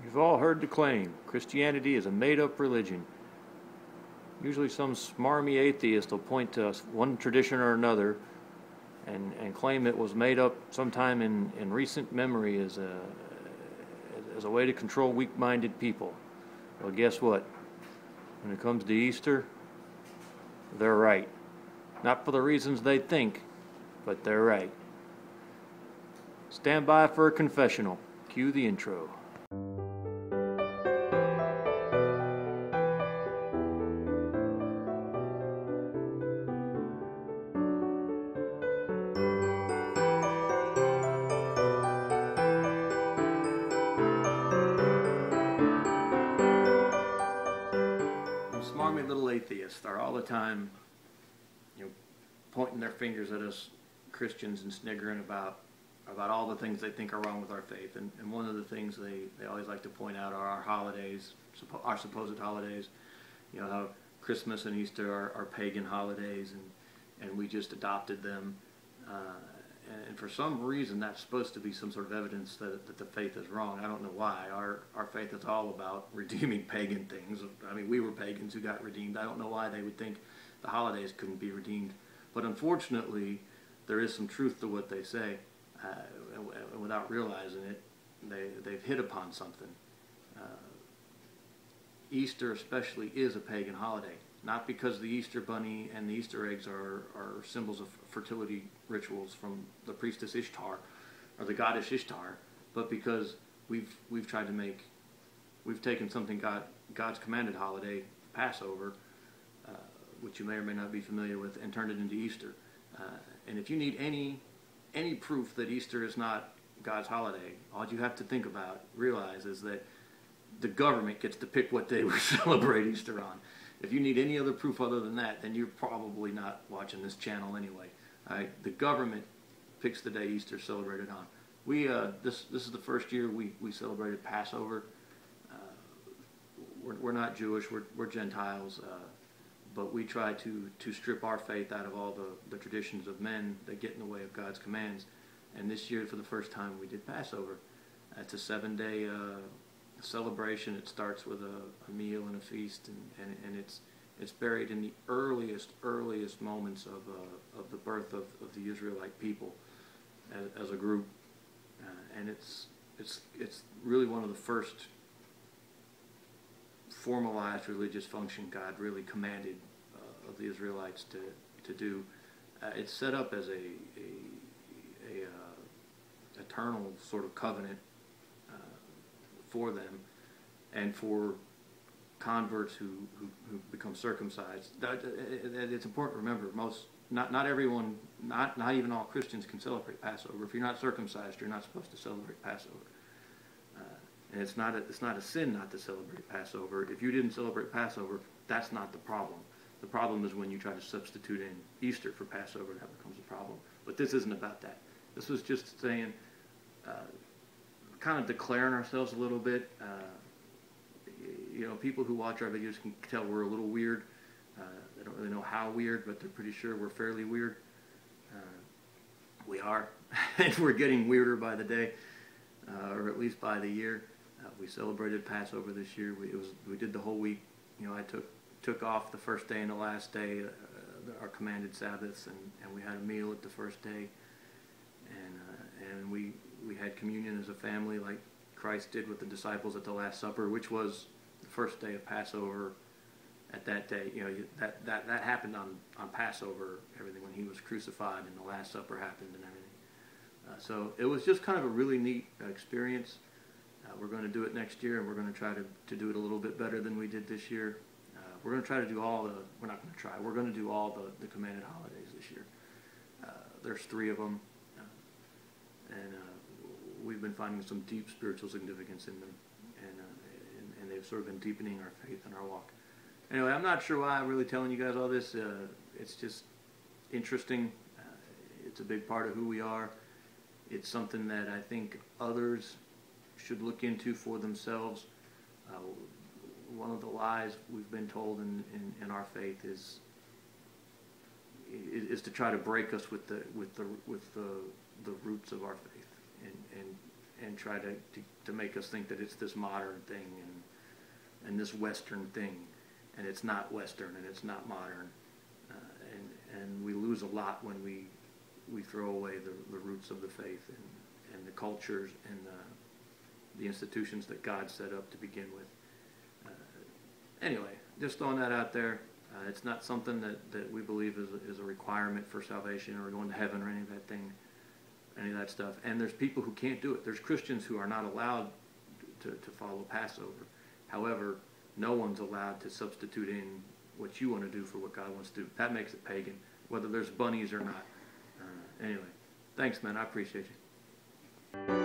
You've all heard the claim, Christianity is a made-up religion. Usually some smarmy atheist will point to one tradition or another and claim it was made up sometime in recent memory as a way to control weak-minded people. Well, guess what? When it comes to Easter, they're right. Not for the reasons they think, but they're right. Stand by for a confessional. Cue the intro. Smarmy little atheists are all the time, pointing their fingers at us Christians and sniggering about all the things they think are wrong with our faith. And one of the things they always like to point out are our holidays, our supposed holidays. How Christmas and Easter are pagan holidays, and we just adopted them. And for some reason, that's supposed to be some sort of evidence that the faith is wrong. I don't know why. Our faith is all about redeeming pagan things. I mean, we were pagans who got redeemed. I don't know why they would think the holidays couldn't be redeemed. But unfortunately, there is some truth to what they say. And without realizing it, they've hit upon something. Easter especially is a pagan holiday. Not because the Easter bunny and the Easter eggs are symbols of fertility rituals from the priestess Ishtar, or the goddess Ishtar, but because we've taken something God's commanded holiday, Passover, which you may or may not be familiar with, and turned it into Easter. And if you need any proof that Easter is not God's holiday, all you have to realize is that the government gets to pick what day we celebrate Easter on. If you need any other proof other than that, then you're probably not watching this channel anyway. The government picks the day Easter is celebrated on. This is the first year we celebrated Passover. We're not Jewish, we're Gentiles, but we try to strip our faith out of all the traditions of men that get in the way of God's commands. And this year, for the first time, we did Passover. It's a 7-day celebration. It starts with a meal and a feast, and it's buried in the earliest moments of the birth of the Israelite people as a group, and it's really one of the first formalized religious function God really commanded of the Israelites to do. It's set up as a eternal sort of covenant for them and for converts who become circumcised. It's important to remember, not everyone, not even all Christians can celebrate Passover. If you're not circumcised, you're not supposed to celebrate Passover. And it's not a sin not to celebrate Passover. If you didn't celebrate Passover, that's not the problem. The problem is when you try to substitute in Easter for Passover, that becomes a problem. But this isn't about that. This was just saying, kind of declaring ourselves a little bit. People who watch our videos can tell we're a little weird. They don't really know how weird, but they're pretty sure we're fairly weird. We are, and we're getting weirder by the day, or at least by the year. We celebrated Passover this year. We did the whole week. I took off the first day and the last day, our commanded Sabbaths, and we had a meal at the first day, and we had communion as a family like Christ did with the disciples at the Last Supper, which was the first day of Passover. At that day, that happened on Passover, everything when he was crucified, and the Last Supper happened and everything. So it was just kind of a really neat experience. We're going to do it next year, and we're going to try to do it a little bit better than we did this year. We're going to try to do we're going to do all the commanded holidays this year. There's 3 of them, and we've been finding some deep spiritual significance in them, and they've sort of been deepening our faith and our walk. Anyway, I'm not sure why I'm really telling you guys all this. It's just interesting. It's a big part of who we are. It's something that I think others should look into for themselves. One of the lies we've been told in our faith is to try to break us with the roots of our faith, and try to make us think that it's this modern thing and this Western thing, and it's not Western and it's not modern, and we lose a lot when we throw away the roots of the faith and the cultures and the institutions that God set up to begin with. Anyway, just throwing that out there. It's not something that we believe is a requirement for salvation or going to heaven or any of that stuff. And there's people who can't do it. There's Christians who are not allowed to follow Passover. However, no one's allowed to substitute in what you want to do for what God wants to do. That makes it pagan, whether there's bunnies or not. Anyway, thanks, man. I appreciate you.